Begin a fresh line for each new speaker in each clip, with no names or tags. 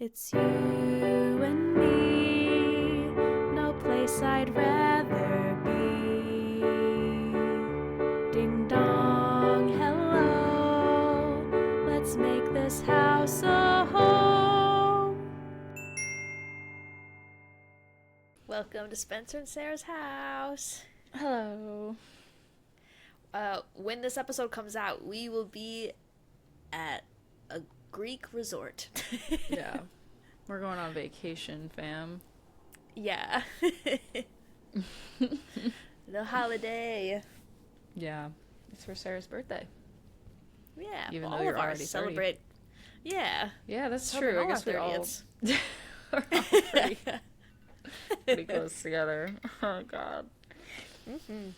It's you and me, no place I'd rather be. Ding dong, hello, let's make this house a home. Welcome to Spencer and Sarah's house.
Hello.
When this episode comes out, we will be at a Greek resort.
Yeah. We're going on vacation, fam.
Yeah. The holiday.
Yeah. It's for Sarah's birthday.
Yeah.
Even
all
though you're
of ours
already 30.
celebrate. Yeah.
Yeah, that's
Celebrate
true. I
all
guess
our
we all
30ths.
we're all pretty close together. Oh, God.
Mm-hmm.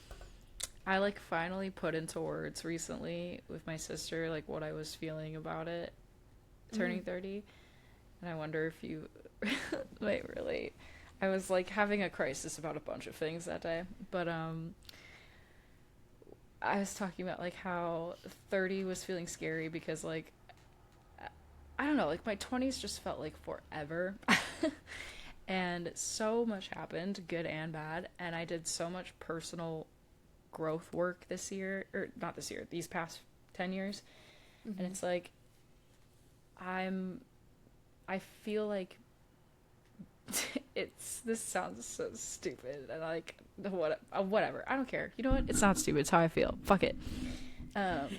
I, finally put into words recently with my sister, what I was feeling about it, turning 30. And I wonder if you might relate. I was, having a crisis about a bunch of things that day. But, I was talking about, how 30 was feeling scary because, I don't know, my 20s just felt like forever. And so much happened, good and bad. And I did so much personal growth work this year, or not this year, these past 10 years. Mm-hmm. And it's I feel like this sounds so stupid and whatever. I don't care. You know what? It's not stupid. It's how I feel. Fuck it. That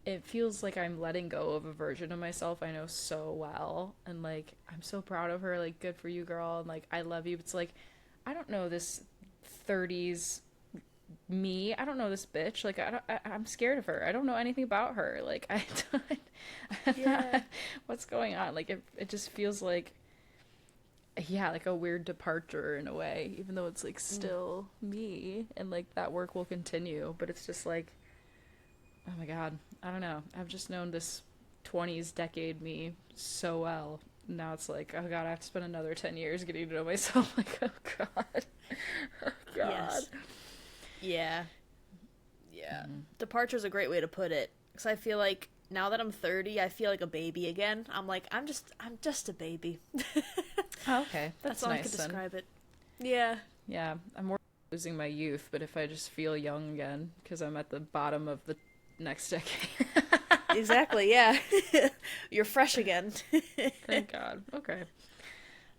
it feels like I'm letting go of a version of myself I know so well, and I'm so proud of her. Good for you, girl, and I love you. It's I don't know this 30s me. I don't know this bitch. I'm scared of her. I don't know anything about her. I don't. Yeah. What's going on? It just feels a weird departure in a way, even though it's still me, and that work will continue, but it's just oh my God, I don't know. I've just known this 20s decade me so well. Now it's oh God, I have to spend another 10 years getting to know myself. Oh God. Oh God.
Yes. Yeah. Yeah. Mm-hmm. Departure's a great way to put it. Because I feel now that I'm 30, I feel like a baby again. I'm I'm just a baby.
Oh, okay. That's
all
nice,
I could describe it. Yeah.
Yeah. I'm more losing my youth, but if I just feel young again, because I'm at the bottom of the next decade.
Exactly, yeah. You're fresh again.
Thank God. Okay.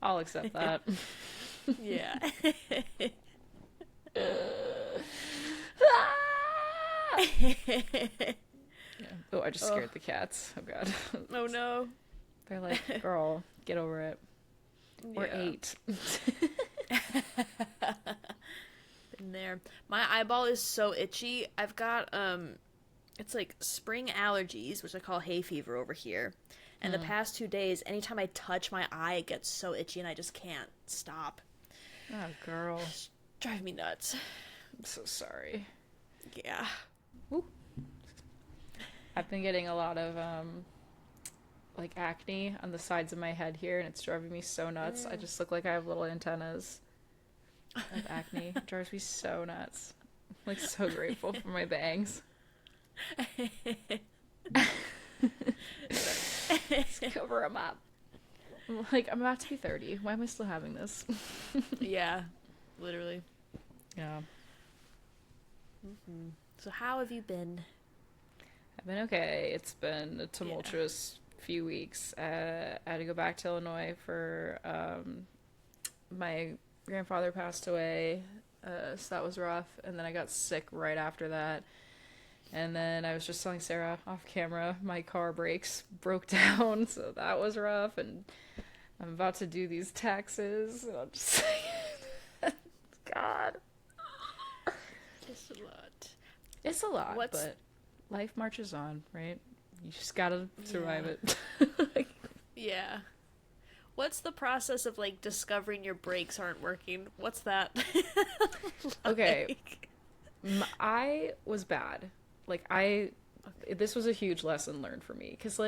I'll accept that.
Yeah.
Yeah. Oh, I just scared the cats. Oh God.
Oh no.
They're girl, get over it. Yeah. We're 8.
Been there. My eyeball is so itchy. I've got it's spring allergies, which I call hay fever over here. And the past 2 days, anytime I touch my eye, it gets so itchy and I just can't stop.
Oh, girl.
It's driving me nuts.
I'm so sorry.
Yeah.
Ooh. I've been getting a lot of acne on the sides of my head here, and it's driving me so nuts. I just look like I have little antennas of acne. It drives me so nuts. I'm so grateful for my bangs. Let's cover them up. I'm about to be 30. Why am I still having this?
Yeah, literally.
Yeah.
Mm-hmm. So how have you been?
I've been okay. It's been a tumultuous few weeks. I had to go back to Illinois for my grandfather passed away, so that was rough. And then I got sick right after that. And then I was just telling Sarah off camera, my car brakes broke down, so that was rough. And I'm about to do these taxes, and I'm just saying, God.
It's a lot.
It's a lot, but life marches on, right? You just gotta survive it.
Yeah. What's the process of discovering your brakes aren't working? What's that?
Okay. I was bad. This was a huge lesson learned for me, because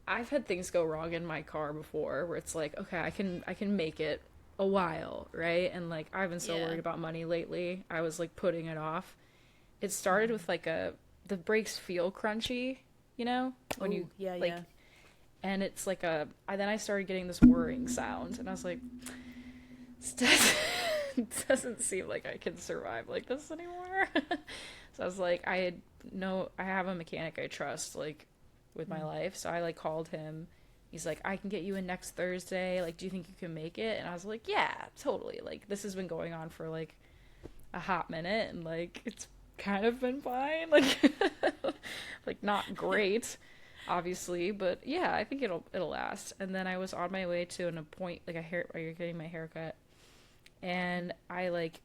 I've had things go wrong in my car before where it's okay, I can make it a while, right? And I've been so worried about money lately. I was putting it off. It started with the brakes feel crunchy, when you And it's like then I started getting this whirring sound, and I was like, this doesn't seem like I can survive like this anymore. So I was like, I have a mechanic I trust, like, with my life. So I, like, called him. He's like, I can get you in next Thursday. Like, do you think you can make it? And I was like, yeah, totally. Like, this has been going on for, like, a hot minute, and, like, it's kind of been fine. Like, like, not great, obviously, but yeah, I think it'll last. And then I was on my way to an appointment, like, you're getting my haircut, and I, like,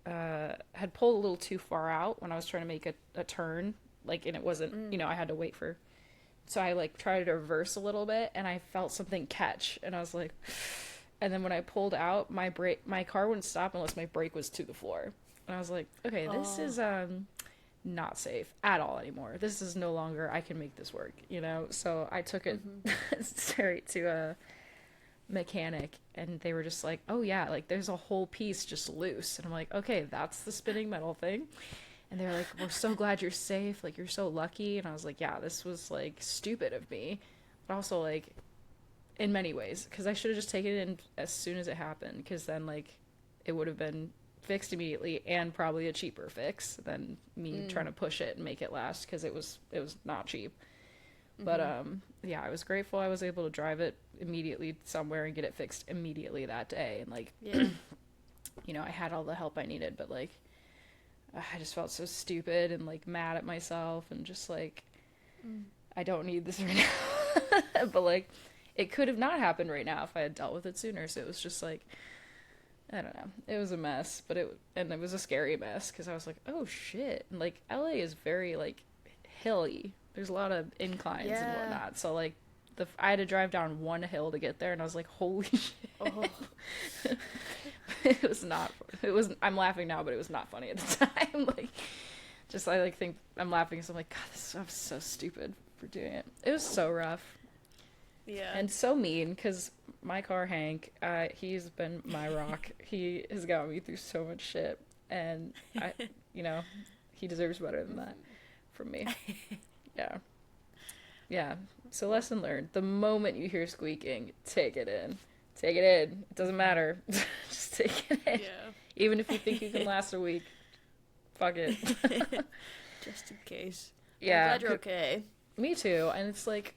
had pulled a little too far out when I was trying to make a turn, like, and it wasn't, I had to wait for, so I, like, tried to reverse a little bit, and I felt something catch, and I was like, and then when I pulled out, my car wouldn't stop unless my brake was to the floor, and I was like, okay, this is not safe at all anymore. This is no longer, I can make this work, so I took it straight to a mechanic, and they were just like, oh yeah, like, there's a whole piece just loose, and I'm like, okay, that's the spinning metal thing. And they were like, we're so glad you're safe, like, you're so lucky. And I was like, yeah, this was, like, stupid of me, but also, like, in many ways, because I should have just taken it in as soon as it happened, because then, like, it would have been fixed immediately, and probably a cheaper fix than me trying to push it and make it last, because it was not cheap. But yeah, I was grateful I was able to drive it immediately somewhere and get it fixed immediately that day. And, like, I had all the help I needed, but, like, I just felt so stupid and, like, mad at myself, and just like, I don't need this right now. But, like, it could have not happened right now if I had dealt with it sooner. So it was just like, I don't know, it was a mess, but it was a scary mess, because I was like, oh shit. And, like, LA is very, like, hilly. There's a lot of inclines and whatnot, so, like, I had to drive down one hill to get there, and I was like, holy shit. Oh. I'm laughing now, but it was not funny at the time. Like, just, I, like, think I'm laughing because I'm like, God, I'm so stupid for doing it. It was so rough. Yeah. And so mean, because my car, Hank, he's been my rock. He has got me through so much shit, and he deserves better than that from me. Yeah. Yeah. So, lesson learned. The moment you hear squeaking, take it in. Take it in. It doesn't matter. Just take it in. Yeah. Even if you think you can last a week. Fuck it.
Just in case.
Yeah.
I'm glad you're okay.
Me too. And it's like,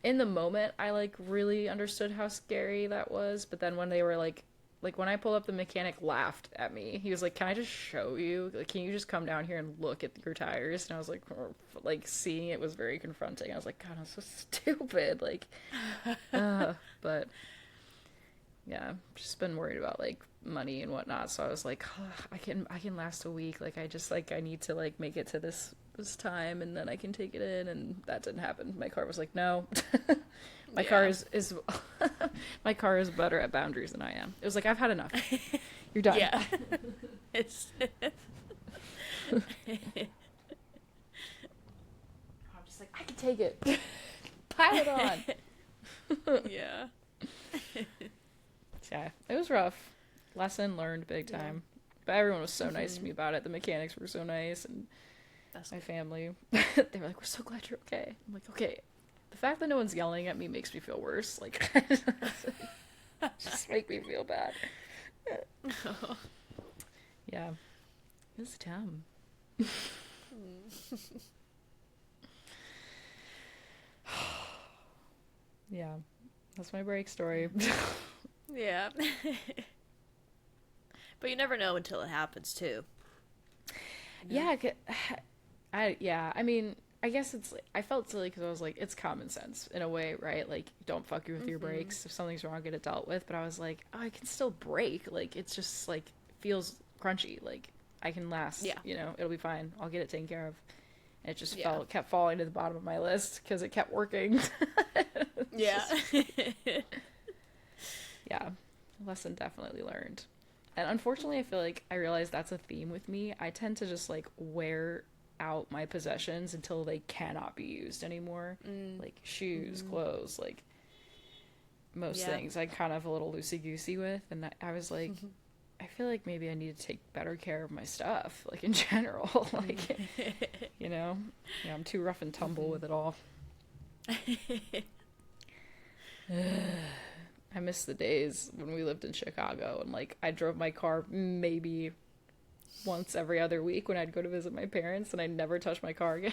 in the moment, I, like, really understood how scary that was. But then when they were like, when I pulled up, the mechanic laughed at me. He was like, can I just show you? Like, can you just come down here and look at your tires? And I was like, seeing it was very confronting. I was like, God, I'm so stupid. Like, but yeah, just been worried about, like, money and whatnot. So I was like, I can last a week. Like, I just, like, I need to, like, make it to this time, and then I can take it in. And that didn't happen. My car was like, no. My car is my car is better at boundaries than I am. It was like, I've had enough. You're done.
Yeah. It's
I'm just like, I can take it. Pile it on.
Yeah.
Yeah, it was rough. Lesson learned big time. But everyone was so nice to me about it. The mechanics were so nice, and my family. They were like, we're so glad you're okay. I'm like, okay. The fact that no one's yelling at me makes me feel worse. Like, just make me feel bad. Yeah. It was dumb. Yeah. That's my break story.
Yeah. But you never know until it happens, too.
Yeah. I mean, I guess it's, I felt silly because I was like, it's common sense in a way, right? Like, don't fuck with your brakes. If something's wrong, get it dealt with. But I was like, oh, I can still brake. Like, it's just, like, feels crunchy. Like, I can last. Yeah. It'll be fine. I'll get it taken care of. And it just kept falling to the bottom of my list because it kept working.
Yeah.
Yeah. Lesson definitely learned. And unfortunately, I feel like I realized that's a theme with me. I tend to just, like, wear out my possessions until they cannot be used anymore. Like, shoes, clothes, like, most things I'm kind of a little loosey-goosey with. And I was like, I feel like maybe I need to take better care of my stuff, like, in general. Like, I'm too rough and tumble with it all. miss the days when we lived in Chicago and like I drove my car maybe once every other week when I'd go to visit my parents, and I never touched my car again.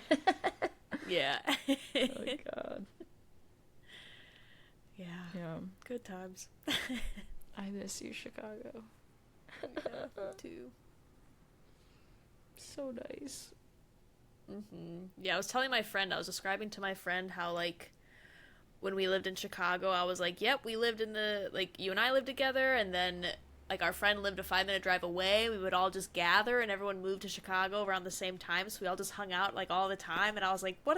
Yeah.
Oh my god.
Yeah.
Yeah.
Good times.
I miss you, Chicago.
Yeah, too.
So nice.
Yeah, I was telling my friend, I was describing to my friend how, like, when we lived in Chicago, I was like, yep, we lived in the, like, you and I lived together, and then, like, our friend lived a 5-minute drive away. We would all just gather, and everyone moved to Chicago around the same time, so we all just hung out, like, all the time, and I was like, what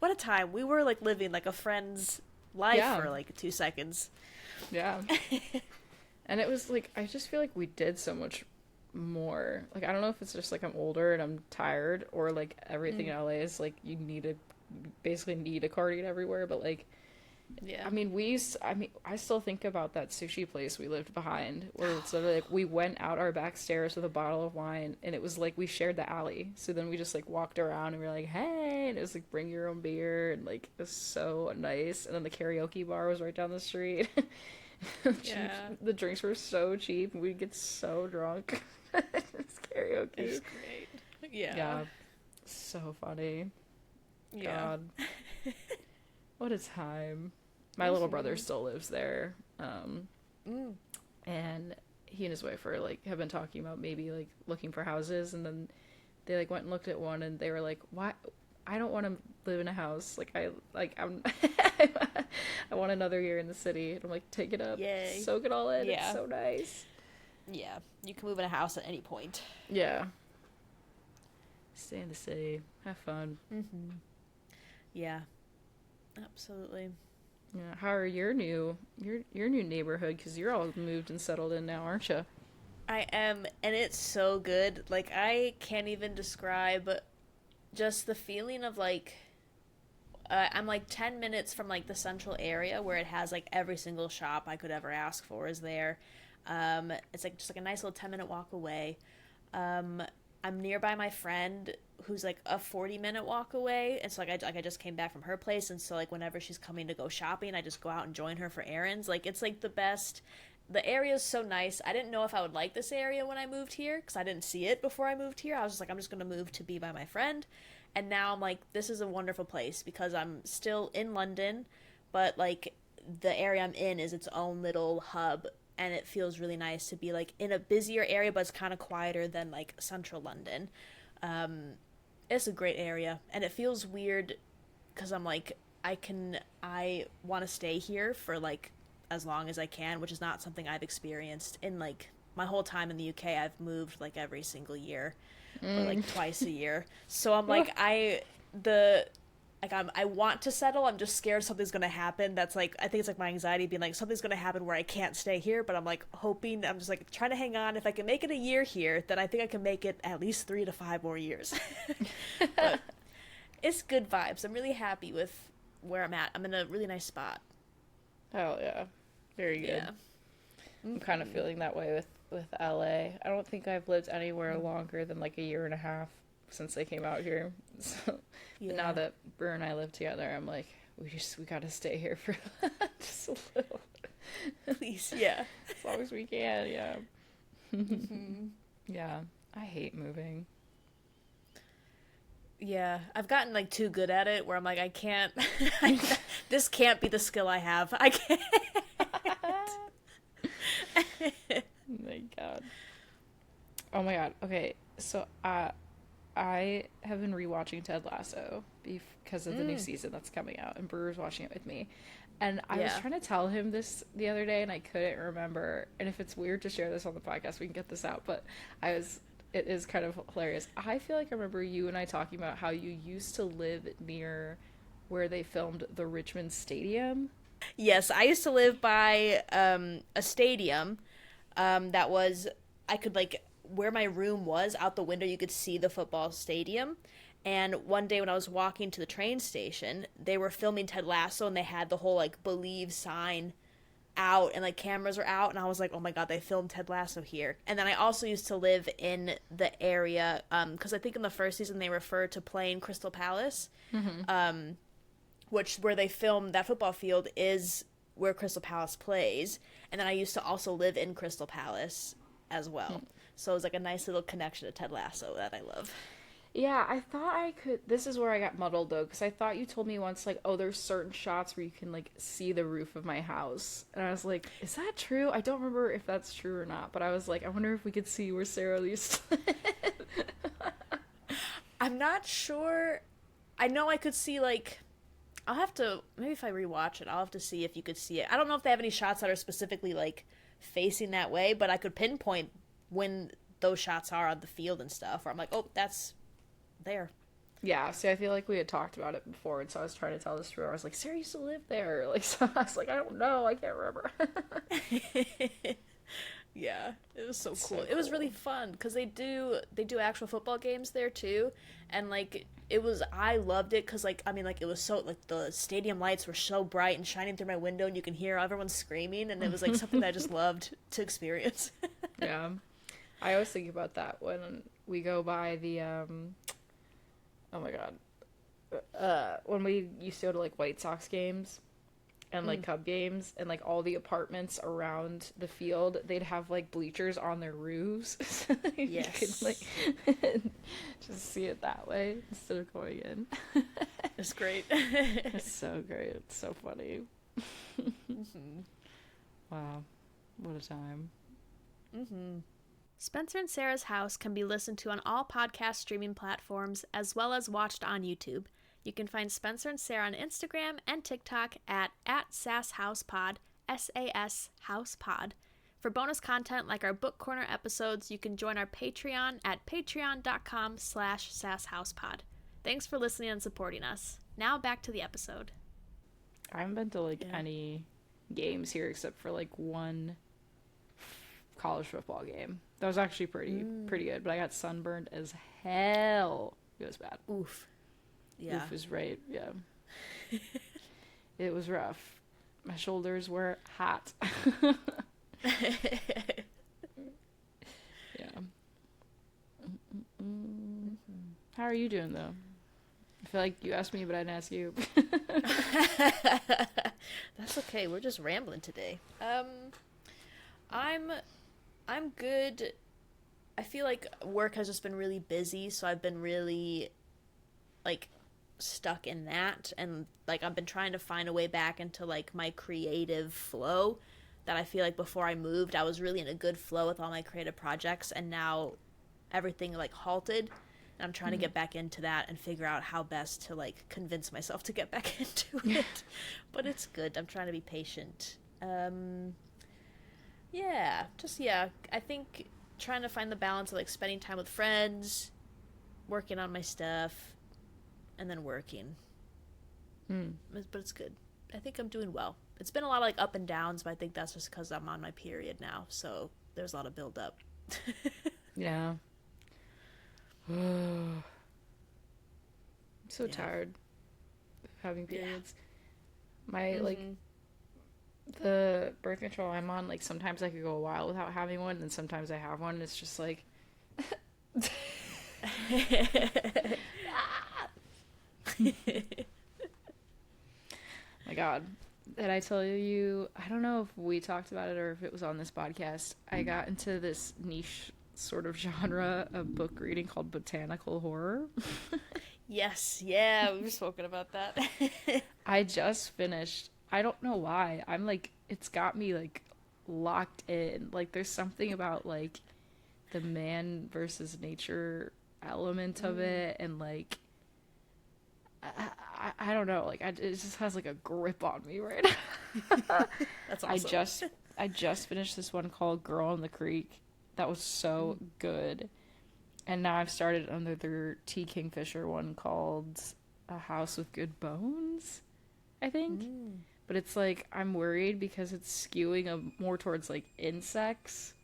what a time. We were, like, living, like, a friend's life for, like, 2 seconds.
Yeah. And it was, like, I just feel like we did so much more. Like, I don't know if it's just, like, I'm older and I'm tired, or, like, everything in LA is, like, you basically need a car to get everywhere, but, like,
Yeah.
I mean, I still think about that sushi place we lived behind, where it's literally like we went out our back stairs with a bottle of wine, and it was like we shared the alley. So then we just like walked around and we were like, hey, and it was like bring your own beer, and like it was so nice. And then the karaoke bar was right down the street.
Yeah.
The drinks were so cheap, and we'd get so drunk. It's karaoke.
It's great. Yeah.
Yeah. So funny.
Yeah.
God. What a time. My little brother still lives there. And he and his wife are like have been talking about maybe like looking for houses, and then they like went and looked at one, and they were like, why I don't want to live in a house. I'm I want another year in the city. And I'm like, take it up.
Yay.
Soak it all in.
Yeah.
It's so nice.
Yeah. You can move in a house at any point.
Yeah. Stay in the city. Have fun.
Yeah. Absolutely.
Yeah. How are your new neighborhood? Because you're all moved and settled in now, aren't you?
I am, and it's so good. Like, I can't even describe just the feeling of, like, I'm, like, 10 minutes from, like, the central area where it has, like, every single shop I could ever ask for is there. It's, like, just, like, a nice little 10-minute walk away. I'm nearby my friend who's like a 40-minute walk away, and so like I just came back from her place, and so like whenever she's coming to go shopping, I just go out and join her for errands. Like, it's like the best. The area is so nice. I didn't know if I would like this area when I moved here because I didn't see it before I moved here. I was just like, I'm just gonna move to be by my friend, and now I'm like, this is a wonderful place because I'm still in London, but like the area I'm in is its own little hub, and it feels really nice to be like in a busier area, but it's kind of quieter than like central London. It's a great area, and it feels weird because I'm like, I want to stay here for like as long as I can, which is not something I've experienced in like my whole time in the UK. I've moved like every single year or like twice a year. So I'm like, I want to settle. I'm just scared something's going to happen. That's like, I think it's like my anxiety being like, something's going to happen where I can't stay here, but I'm like hoping, I'm just like trying to hang on. If I can make it a year here, then I think I can make it at least 3 to 5 more years. But it's good vibes. I'm really happy with where I'm at. I'm in a really nice spot.
Hell yeah. Very good.
Yeah.
I'm kind of feeling that way with LA. I don't think I've lived anywhere longer than like a year and a half since I came out here. So but now that Brewer and I live together, I'm like, we gotta stay here for just a little.
Please, yeah.
As long as we can, yeah. Yeah. I hate moving.
Yeah, I've gotten like too good at it where I'm like, I can't this can't be the skill I have. I can't.
Oh my god. Okay, so I have been rewatching Ted Lasso because of the new season that's coming out, and Brewer's watching it with me. And I was trying to tell him this the other day, and I couldn't remember. And if it's weird to share this on the podcast, we can get this out. But it is kind of hilarious. I feel like I remember you and I talking about how you used to live near where they filmed the Richmond Stadium.
Yes, I used to live by a stadium that was, I could like, where my room was, out the window you could see the football stadium. And one day when I was walking to the train station, they were filming Ted Lasso, and they had the whole like Believe sign out, and like cameras were out, and I was like, oh my god, they filmed Ted Lasso here. And then I also used to live in the area because I think in the first season they referred to playing Crystal Palace, which where they filmed that football field is where Crystal Palace plays, and then I used to also live in Crystal Palace as well. So it was like a nice little connection to Ted Lasso that I love.
Yeah, I thought I could. This is where I got muddled though, because I thought you told me once, like, oh, there's certain shots where you can, like, see the roof of my house. And I was like, is that true? I don't remember if that's true or not, but I was like, I wonder if we could see where Sarah used to live.
I'm not sure. I know I could see, like, I'll have to, maybe if I rewatch it, I'll have to see if you could see it. I don't know if they have any shots that are specifically, like, facing that way, but I could pinpoint when those shots are on the field and stuff, where I'm like, oh, that's there.
Yeah, see, I feel like we had talked about it before, and so I was trying to tell this to her. I was like, Sarah used to live there. Like, so I was like, I don't know, I can't remember.
Yeah, it was so
It's
cool.
so
It was
cool.
really fun because they do actual football games there too, and like it was I loved it because like I mean like it was so like the stadium lights were so bright and shining through my window and you can hear everyone screaming and it was like something that I just loved to experience.
Yeah. I always think about that when we go by the, oh my god, when we used to go to, like, White Sox games and, like, Cub games, and, like, all the apartments around the field, they'd have, like, bleachers on their roofs. So that you could,
Yes,
like, just see it that way instead of going in.
it's great.
It's so great. It's so funny.
Hmm.
Wow. What a time.
Hmm. Spencer and Sarah's House can be listened to on all podcast streaming platforms as well as watched on YouTube. You can find Spencer and Sarah on Instagram and TikTok at @SASHousePod, SAS House Pod. For bonus content like our book corner episodes, you can join our Patreon at patreon.com/SASHousePod. Thanks for listening and supporting us. Now back to the episode.
I haven't been to, like,
Yeah.
any games here except for, like, one college football game. That was actually pretty good, but I got sunburned as hell. It was bad.
Oof. Yeah.
Oof is right. Yeah. It was rough. My shoulders were hot. Yeah. How are you doing though? I feel like you asked me, but I didn't ask you.
That's okay. We're just rambling today. I'm good. I feel like work has just been really busy, so I've been really like stuck in that and like I've been trying to find a way back into like my creative flow that I feel like before I moved I was really in a good flow with all my creative projects and now everything like halted and I'm trying to get back into that and figure out how best to like convince myself to get back into it. But it's good. I'm trying to be patient. Yeah, I think trying to find the balance of like spending time with friends, working on my stuff, and then working. But it's good. I think I'm doing well. It's been a lot of like up and downs, but I think that's just because I'm on my period now, so there's a lot of build up.
Yeah. I'm so
Yeah.
tired of having
Yeah.
periods. My like the birth control I'm on, like sometimes I could go a while without having one, and sometimes I have one, and it's just like my God. Did I tell you? I don't know if we talked about it or if it was on this podcast. I got into this niche sort of genre of book reading called botanical horror.
Yes, yeah, we've spoken about that.
I just finished. I don't know why. I'm like, it's got me like locked in. Like, there's something about like the man versus nature element of it, and like, I don't know. Like, it just has like a grip on me right now.
That's awesome.
I just finished this one called Girl in the Creek. That was so good. And now I've started another T. Kingfisher one called A House with Good Bones, I think. But it's like, I'm worried because it's skewing more towards like insects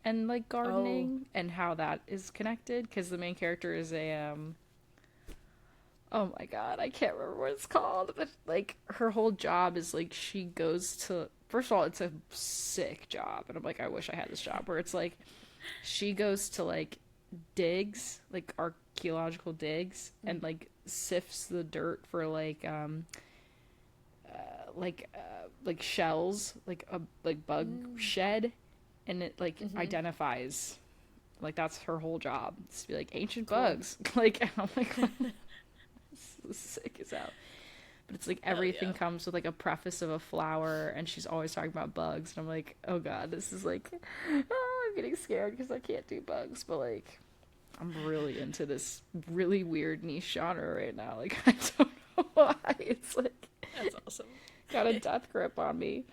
and like gardening and how that is connected. Because the main character is a, oh my God, I can't remember what it's called. But like, her whole job is like, she goes to, first of all, it's a sick job. And I'm like, I wish I had this job where it's like, she goes to like, digs, like archaeological digs, and like sifts the dirt for like shells, like a bug shed, and it like identifies, like that's her whole job. It's to be like ancient
Cool.
bugs. Like, and I'm like, so sick as hell. But it's like everything
yeah.
comes with like a preface of a flower, and she's always talking about bugs, and I'm like, oh god, this is like, oh, I'm getting scared because I can't do bugs, but like, I'm really into this really weird niche genre right now. Like, I don't know why. It's like,
That's awesome.
got a death grip on me.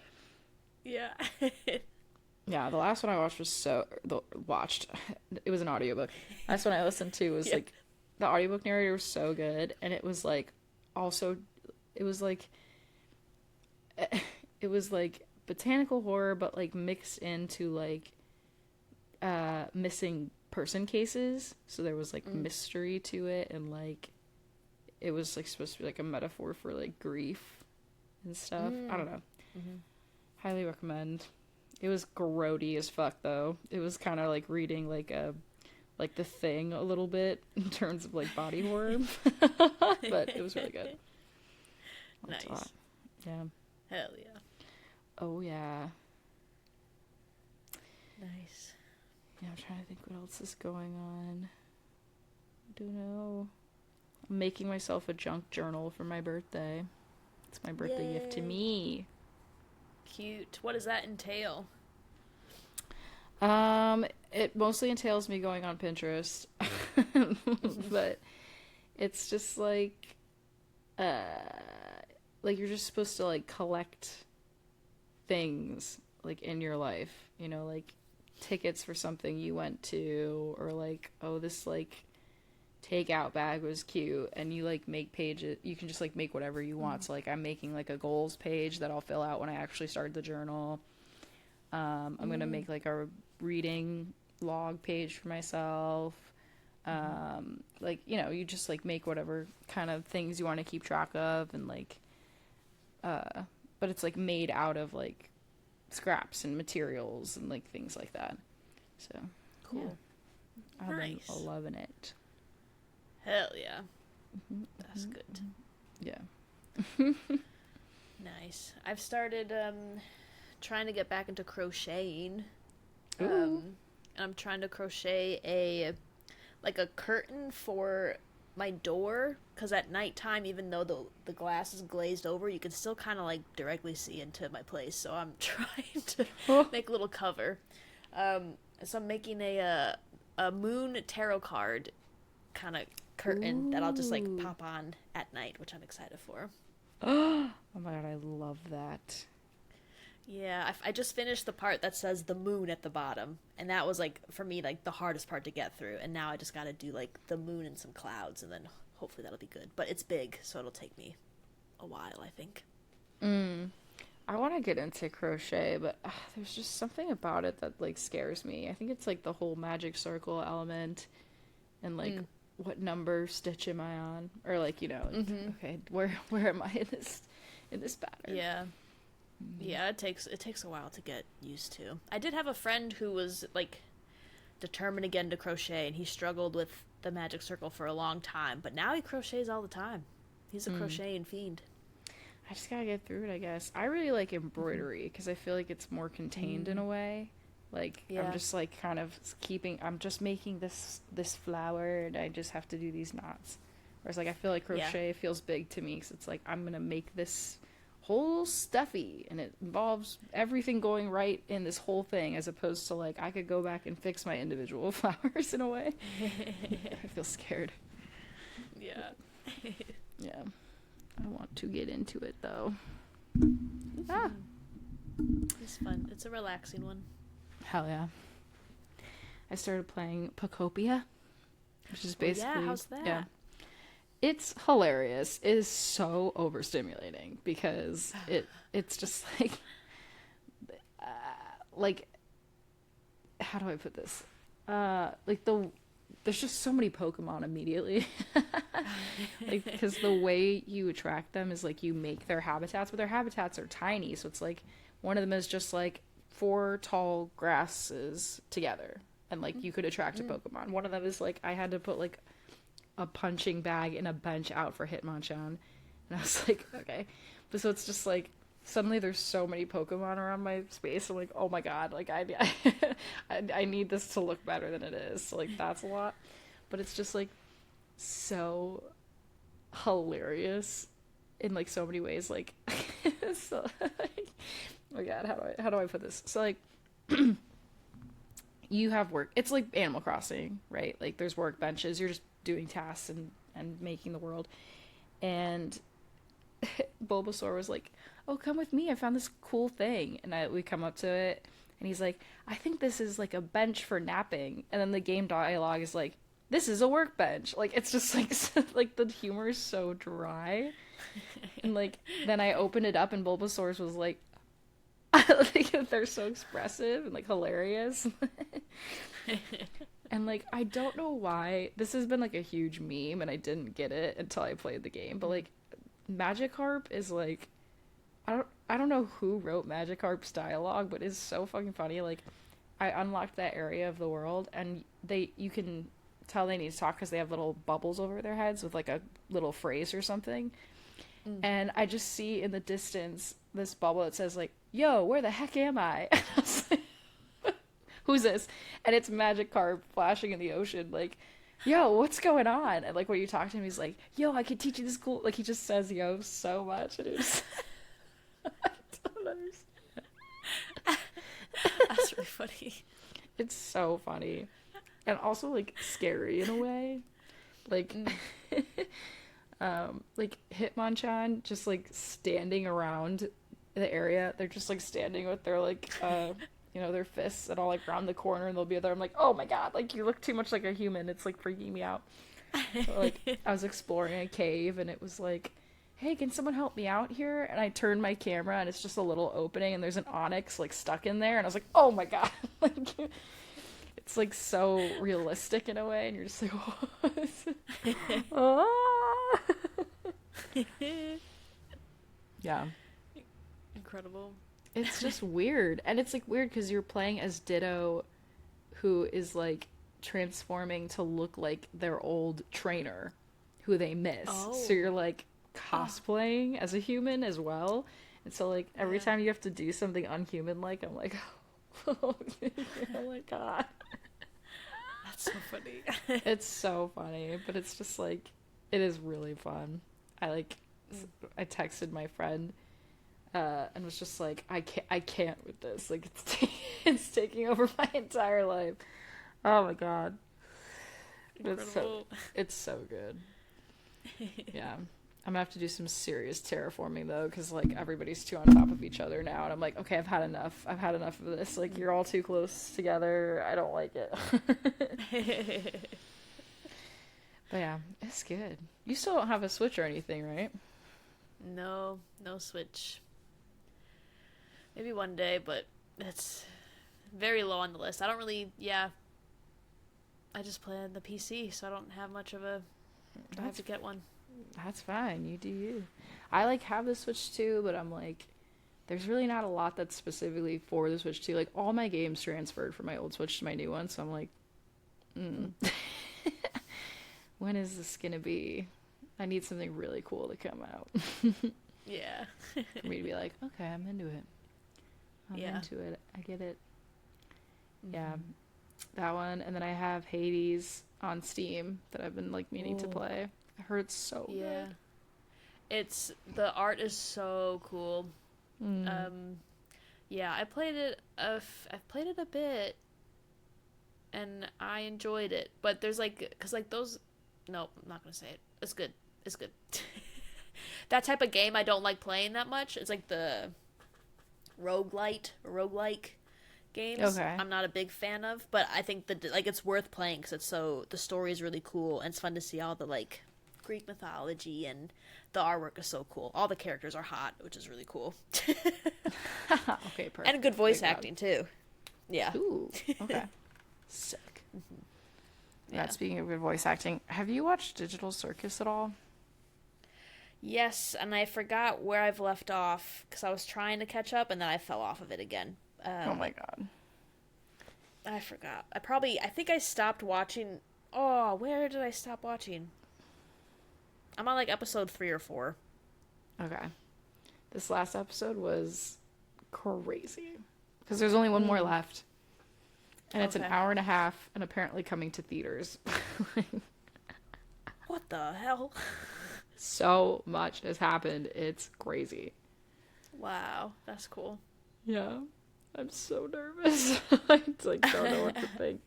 Yeah.
Yeah, the last one I watched was it was an audiobook. Last one I listened to was like, the audiobook narrator was so good, and it was like, also, it was like, it was like botanical horror, but like mixed into like, missing person cases. So there was like mystery to it, and like, it was like supposed to be like a metaphor for like grief and stuff. I don't know. Highly recommend. It was grody as fuck though. It was kind of like reading like The Thing a little bit in terms of like body horror. But it was really good.
Nice.
Yeah.
Hell yeah.
Oh yeah.
Nice.
Yeah, I'm trying to think what else is going on. I don't know. I'm making myself a junk journal for my birthday. It's my birthday gift to me.
Cute. What does that entail?
It mostly entails me going on Pinterest. But it's just like you're just supposed to like collect things like in your life, you know, like tickets for something you went to, or like, oh, this like takeout bag was cute, and you like make pages, you can just like make whatever you want. So like I'm making like a goals page that I'll fill out when I actually start the journal. I'm gonna make like a reading log page for myself. Like, you know, you just like make whatever kind of things you want to keep track of, and like but it's like made out of like scraps and materials and like things like that. So
Cool.
Yeah. I've
Nice.
been loving it.
Hell yeah. That's good.
Yeah.
Nice. I've started trying to get back into crocheting.
Ooh.
And I'm trying to crochet a curtain for my door, because at nighttime, even though the glass is glazed over, you can still kind of like directly see into my place. So I'm trying to make a little cover. So I'm making a moon tarot card kind of curtain that I'll just like pop on at night, which I'm excited for.
Oh my god, I love that.
Yeah, I just finished the part that says the moon at the bottom, and that was like, for me, like the hardest part to get through, and now I just gotta do like the moon and some clouds, and then hopefully that'll be good. But it's big, so it'll take me a while, I think.
I want to get into crochet, but there's just something about it that like scares me. I think it's like the whole magic circle element, and like what number stitch am I on, or like, you know, okay, where am I in this pattern?
Yeah. Yeah, it takes a while to get used to. I did have a friend who was like determined again to crochet, and he struggled with the magic circle for a long time, but now he crochets all the time. He's a crocheting fiend.
I just gotta get through it, I guess. I really like embroidery because I feel like it's more contained in a way. Like,
Yeah.
I'm just like kind of I'm just making this flower, and I just have to do these knots. Whereas like I feel like crochet feels big to me, because it's like I'm gonna make this whole stuffy, and it involves everything going right in this whole thing, as opposed to like I could go back and fix my individual flowers in a way. I feel scared.
Yeah.
Yeah. I want to get into it though.
It's fun. It's a relaxing one.
Hell yeah. I started playing Pokopia, which is basically
how's that?
Yeah. It's hilarious. It is so overstimulating because it's just like how do I put this? There's just so many Pokemon immediately. Like, because the way you attract them is like you make their habitats, but their habitats are tiny, so it's like one of them is just like 4 tall grasses together, and like you could attract a Pokemon. One of them is like I had to put like a punching bag and a bench out for Hitmonchan, and I was like, okay, but so it's just like suddenly there's so many Pokemon around my space. I'm like, oh my god, like I need this to look better than it is. So, like that's a lot, but it's just like so hilarious in like so many ways. Like, so, like, oh my god, how do I put this? So like, you have work. It's like Animal Crossing, right? Like there's work benches. You're just doing tasks and making the world. And Bulbasaur was like, "Oh, come with me. I found this cool thing." And we come up to it, and he's like, "I think this is like a bench for napping." And then the game dialogue is like, "This is a workbench." Like it's just like like the humor is so dry. And like then I opened it up, and Bulbasaur's was like, like, they're so expressive and like hilarious. And like I don't know why this has been like a huge meme, and I didn't get it until I played the game. But like Magikarp is like I don't know who wrote Magikarp's dialogue, but it's so fucking funny. Like I unlocked that area of the world, and you can tell they need to talk because they have little bubbles over their heads with like a little phrase or something. And I just see in the distance this bubble that says like, "Yo, where the heck am I?" And I was like, who's this? And it's Magikarp flashing in the ocean like, "Yo, what's going on?" And like when you talk to him, he's like, "Yo, I can teach you this cool," like he just says "yo" so much, and it's I don't understand.
That's really funny.
It's so funny. And also like scary in a way. Like like Hitmonchan just like standing around the area. They're just like standing with their like their fists and all like around the corner, and they'll be there. I'm like, "Oh my god, like you look too much like a human." It's like freaking me out. So, like I was exploring a cave, and it was like, "Hey, can someone help me out here?" And I turned my camera, and it's just a little opening, and there's an onyx like stuck in there, and I was like, "Oh my god." Like it's like so realistic in a way, and you're just like, "What?" Ah. Yeah.
Incredible.
It's just weird. And it's like weird because you're playing as Ditto, who is like transforming to look like their old trainer who they miss.
Oh.
So you're like cosplaying as a human as well. And so like every time you have to do something unhuman like, I'm like, oh my god.
That's so funny.
It's so funny, but it's just like it is really fun. I texted my friend and was just like, I can't with this. Like it's taking over my entire life. Oh my god.
Incredible.
It's so good. Yeah. I'm gonna have to do some serious terraforming though, because like everybody's too on top of each other now, and I'm like, okay, I've had enough of this. Like you're all too close together. I don't like it. But yeah, it's good. You still don't have a Switch or anything, right?
No Switch. Maybe one day, but it's very low on the list. I don't really, I just play on the PC, so I don't have much of a I have to get one.
That's fine. You do you. I like have the Switch too, but I'm like, there's really not a lot that's specifically for the Switch too. Like all my games transferred from my old Switch to my new one, so I'm like, when is this gonna be? I need something really cool to come out.
Yeah.
For me to be like, okay, I'm into it. I'm into it. I get it. Mm-hmm. Yeah. That one. And then I have Hades on Steam that I've been like meaning to play. I heard it's so good.
The art is so cool. I played it I've played it a bit and I enjoyed it, but there's like, cuz like those, no, I'm not going to say it. It's good. That type of game I don't like playing that much. It's like the roguelike games.
Okay.
I'm not a big fan of, but I think it's worth playing because the story is really cool and it's fun to see all the like Greek mythology, and the artwork is so cool. All the characters are hot, which is really cool.
Okay, perfect.
And good voice acting too. Yeah.
Ooh. Okay. Sick. Yeah. Speaking of good voice acting, have you watched Digital Circus at all?
Yes, and I forgot where I've left off because I was trying to catch up and then I fell off of it again.
Oh my god.
I forgot. I think I stopped watching. Oh, where did I stop watching? I'm on like episode 3 or 4.
Okay. This last episode was crazy. Because there's only one more left. And it's an hour and a half, and apparently coming to theaters.
What the hell?
So much has happened. It's crazy.
Wow, that's cool.
Yeah. I'm so nervous. I like don't know what to think.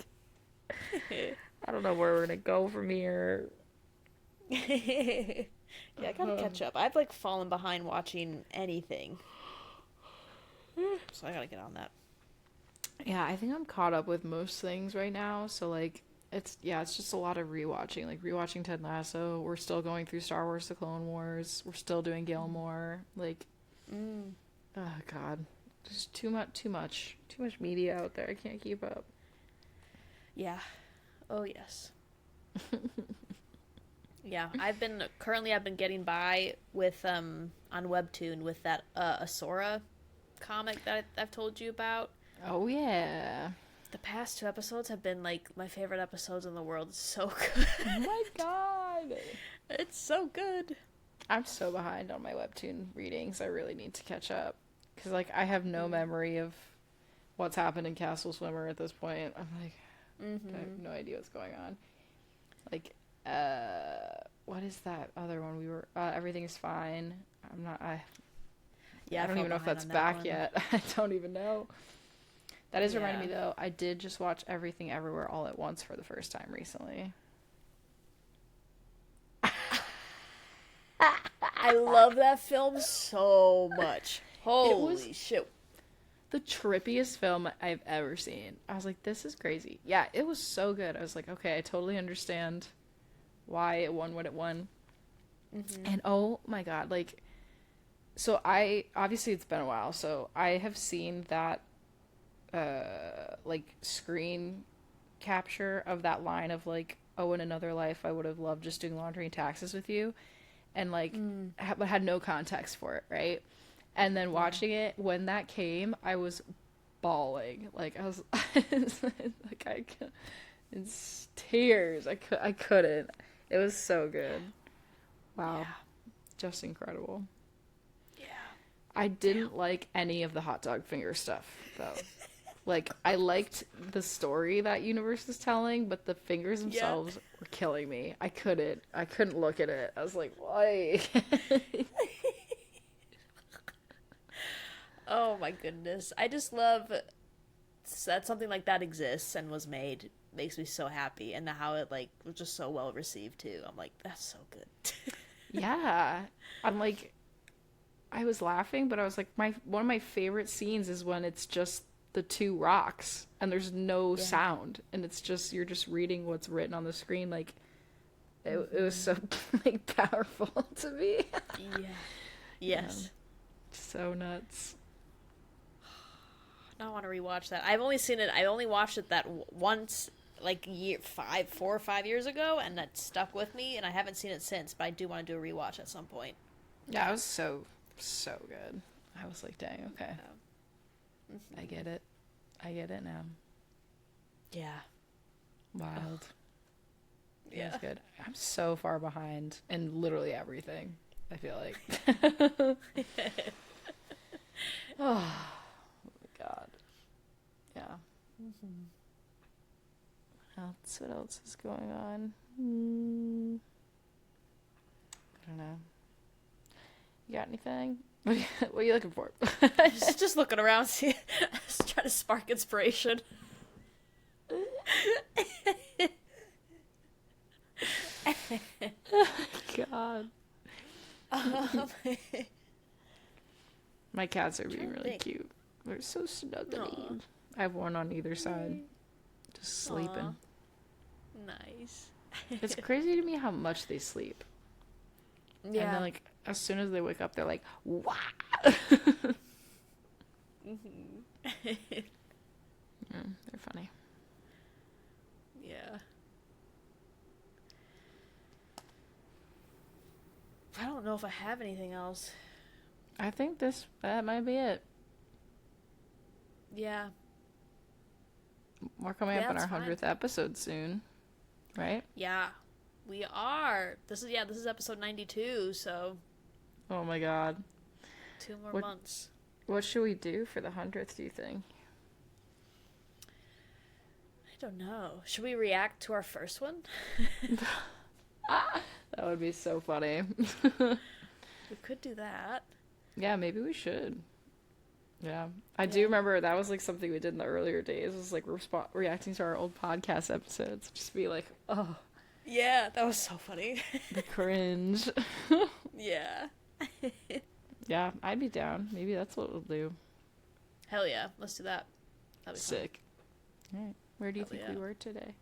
I don't know where we're gonna go from here.
Yeah, I gotta catch up. I've like fallen behind watching anything, so I gotta get on that.
Yeah, I think I'm caught up with most things right now. So like, it's just a lot of rewatching. Like rewatching Ted Lasso. We're still going through Star Wars: The Clone Wars. We're still doing Gilmore. Like, oh god, there's too much media out there. I can't keep up.
Yeah. Oh yes. Yeah, I've been getting by with on Webtoon with that Asura comic that I've told you about.
Oh yeah.
The past 2 episodes have been like my favorite episodes in the world. It's so good.
Oh my god.
It's so good.
I'm so behind on my Webtoon readings. I really need to catch up because like I have no memory of what's happened in Castle Swimmer at this point. I'm like, I have no idea what's going on. Like, what is that other one? We were Everything is Fine. I don't even know if that's back yet. I don't even know. That is reminding me though, I did just watch Everything Everywhere All at Once for the first time recently.
I love that film so much. Holy shit.
The trippiest film I've ever seen. I was like, this is crazy. Yeah, it was so good. I was like, okay, I totally understand why it won what it won. And oh my god, like, so obviously it's been a while, so I have seen that like screen capture of that line of like, oh, in another life I would have loved just doing laundry and taxes with you, and like but had no context for it, right? And then watching it, when that came, I was bawling. Like I was like it's tears. I couldn't. It was so good. Wow. Yeah. Just incredible.
Yeah.
I didn't like any of the hot dog finger stuff though. Like I liked the story that universe is telling, but the fingers themselves were killing me. I couldn't look at it. I was like, why?
Oh my goodness. I just love that something like that exists and was made. Makes me so happy, and how it like was just so well received too. I'm like, that's so good.
Yeah. I'm like, I was laughing, but I was like, one of my favorite scenes is when it's just the 2 rocks and there's no sound, and it's just you're just reading what's written on the screen. Like it was so like powerful to me.
Yeah. Yes.
So nuts.
I want to rewatch that. I only watched it that once, like 4 or 5 years ago, and that stuck with me, and I haven't seen it since, but I do want to do a rewatch at some point.
Yeah, it was so good. I was like, dang, okay. I get it. I get it now.
Yeah.
Wild.
Yeah.
It's good. I'm so far behind in literally everything, I feel like. Oh my god. Yeah. What else is going on? I don't know. You got anything? What are you looking for?
just looking around, see, just trying to spark inspiration.
Oh god. My cats are being really cute. They're so snuggly. I have one on either side. Just sleeping.
Aww. Nice.
It's crazy to me how much they sleep.
Yeah.
And then, like, as soon as they wake up, they're like, wow. They're funny.
Yeah. I don't know if I have anything else.
I think that might be it.
Yeah.
We're coming up on our 100th episode soon, right?
Yeah, we are. This is episode 92, so.
Oh my god.
2 more
What-
months.
What should we do for the 100th, do you think?
I don't know. Should we react to our first one?
That would be so funny.
We could do that.
Yeah, maybe we should. Yeah. I do
Yeah.
remember that was like something we did in the earlier days, was like reacting to our old podcast episodes. Just be like, oh,
Yeah, that was so funny.
the cringe.
Yeah.
Yeah, I'd be down. Maybe that's what we'll do.
Hell yeah, let's do that. That'd be
Sick. All right. Where do you
Hell
think
yeah.
we were today?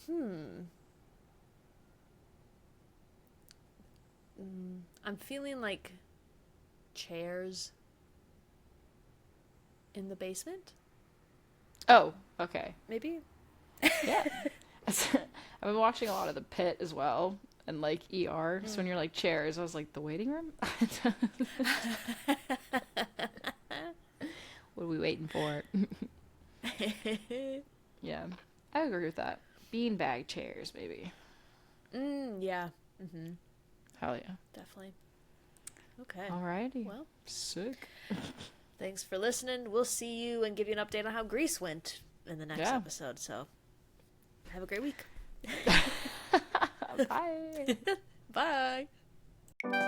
fun. I'm feeling like chairs in the basement,
Oh, okay.
maybe?
Yeah. I've been watching a lot of The Pit as well, and like ER. So when you're like chairs, I was like, the waiting room? What are we waiting for? Yeah, I agree with that. Beanbag chairs, maybe.
Yeah. Mm-hmm.
Hell yeah.
Definitely. Okay.
Alrighty.
Well,
Sick.
thanks for listening. We'll see you and give you an update on how Greece went in the next
Yeah.
episode. So, have a great week.
Bye.
Bye.